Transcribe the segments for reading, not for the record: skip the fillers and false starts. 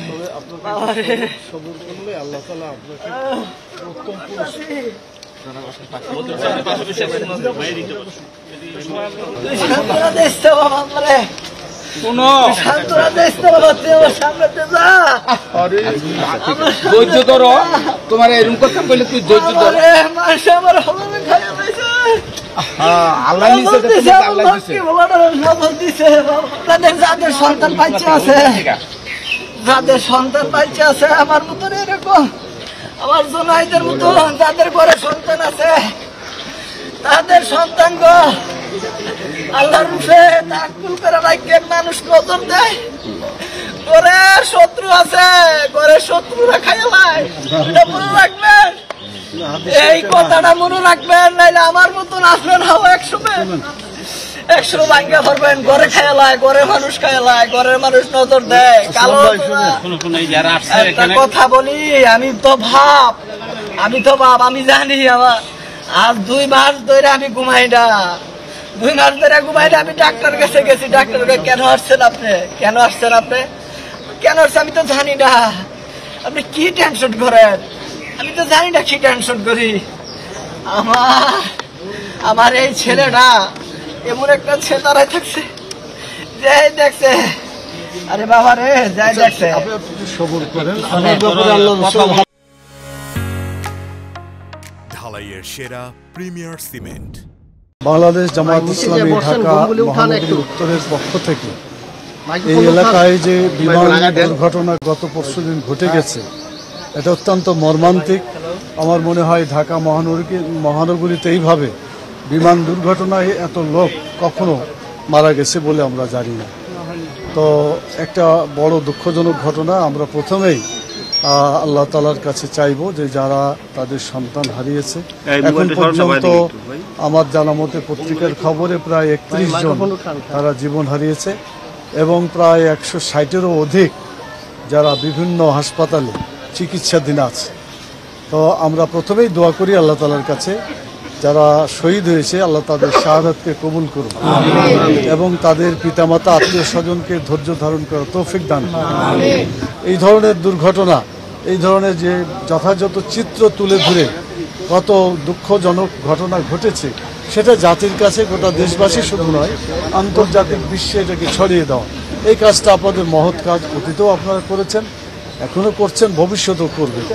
তবে আপনাকে সবর করলে আল্লাহ তাআলা আপনাকে উত্তম তোমার এরকম কথা বলে তুই ধৈর্য ধর। আল্লাহ যাদের সন্তান বাচ্চা আছে, যাদের সন্তান বাচ্চা আছে আমার মতন এরকম, আমার জোনাইদের মতো যাদের ঘরে সন্তান আছে, তাদের সন্তান গো আল্লাহর রূপে তাকুল করে রাখেন, মানুষ নজর দেয়। ঘরে শত্রু আছে, ঘরে শত্রুরা খাইলাই, এটা মনে রাখবেন, এই কথাটা মনে রাখবেন, নাইলে আমার মতন আসবেন হাও একসময় 100 ভাঙ্গা করবেন। ঘরে খাইলায়, ঘরে মানুষ খাইলায়, ঘরের মানুষ নজর দেয়। কালো একটা কথা বলি, আমি তো ভাব, আমি জানি আমার আজ 2 মাস ধরে আমি ঘুমাই না, 2 মাস ধরে ঘুমাই না। আমি ডাক্তার কাছে গেছি, ডাক্তারকে কেন আসছেন আপনি, কেন আসছেন আপনি, কেন আসছেন আমি তো জানি না। আপনি কি টেনশন করেন, আমি তো জানি না কি টেনশন করি। আমার এই ছেলেটা এমন একটা ছেলে দাঁড়ায় থাকছে, যাই দেখছে, আরে বাবা রে, যাই দেখছে। সবর করেন, ঢালাইয়ের সেরা প্রিমিয়ার সিমেন্ট। বাংলাদেশ জামায়াত ইসলামী ঢাকা মহানগরী উত্তরের পক্ষ থেকে এই এলাকায় যে বিমান দুর্ঘটনা গত পরশুদিন ঘটে গেছে, এটা অত্যন্ত মর্মান্তিক। আমার মনে হয় ঢাকা মহানগরীতে এইভাবে বিমান দুর্ঘটনায় এত লোক কখনো মারা গেছে বলে আমরা জানি না। তো একটা বড় দুঃখজনক ঘটনা। আমরা প্রথমেই আল্লাহ তাআলার কাছে চাইব যে যারা তাদের সন্তান হারিয়েছে, এখন পর্যন্ত আমার জানা মতে পত্রিকার খবরে প্রায় 31 জন তারা জীবন হারিয়েছে এবং প্রায় 160-এরও অধিক যারা বিভিন্ন হাসপাতালে চিকিৎসাধীন আছে। তো আমরা প্রথমেই দোয়া করি আল্লাহ তাআলার কাছে, যারা শহীদ হয়েছে আল্লাহ তাদের শাহাদাতকে কবুল করুন এবং তাদের পিতামাতা আত্মীয় স্বজনকে ধৈর্য ধারণ করার তৌফিক দান করুন। এই ধরনের দুর্ঘটনা, এই ধরনের যে যথাযথ চিত্র তুলে ধরে কত দুঃখজনক ঘটনা ঘটেছে, সেটা জাতির কাছে, গোটা দেশবাসী শুধু নয়, আন্তর্জাতিক বিশ্বে এটাকে ছড়িয়ে দেওয়া, এই কাজটা আপনাদের মহৎ কাজ। অতীতেও আপনারা করেছেন, এখনও করছেন, ভবিষ্যতেও করবেন।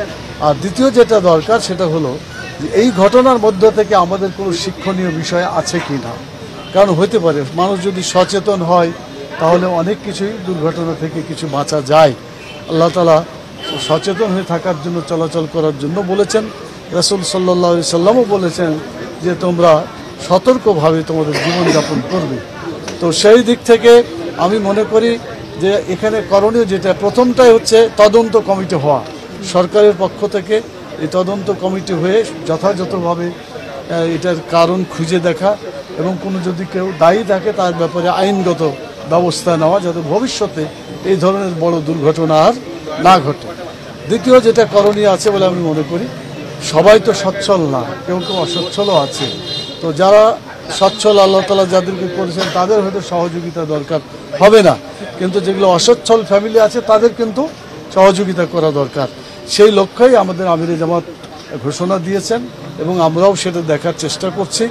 আর দ্বিতীয় যেটা দরকার সেটা হলো যে এই ঘটনার মধ্য থেকে আমাদের কোনো শিক্ষণীয় বিষয় আছে কি না। কারণ হতে পারে মানুষ যদি সচেতন হয় তাহলে অনেক কিছুই দুর্ঘটনা থেকে কিছু বাঁচা যায়। আল্লাহ তাআলা সচেতন হয়ে থাকার জন্য, চলাচল করার জন্য বলেছেন। রাসূল সাল্লাল্লাহু আলাইহি সাল্লামও বলেছেন যে তোমরা সতর্কভাবে তোমাদের জীবনযাপন করবে। তো সেই দিক থেকে আমি মনে করি যে এখানে করণীয় যেটা, প্রথমটাই হচ্ছে তদন্ত কমিটি হওয়া। সরকারের পক্ষ থেকে এই তদন্ত কমিটি হয়ে যথাযথভাবে এটার কারণ খুঁজে দেখা এবং কোনো যদি কেউ দায়ী থাকে তার ব্যাপারে আইনগত ব্যবস্থা নেওয়া, যাতে ভবিষ্যতে এই ধরনের বড় দুর্ঘটনা আর না ঘটে। দ্বিতীয় যেটা করণীয় আছে বলে আমি মনে করি, সবাই তো সচ্ছল না, কেউ কেউ অসচ্ছলও আছে। তো যারা সচ্ছল আল্লাহ তাআলা যাদেরকে করেছেন তাদের হয়তো সহযোগিতা দরকার হবে না, কিন্তু যেগুলো অসচ্ছল ফ্যামিলি আছে তাদের কিন্তু সহযোগিতা করা দরকার। সেই লক্ষ্যেই আমাদের আমিরে জামাত ঘোষণা দিয়েছেন এবং আমরাও সেটা দেখার চেষ্টা করছি।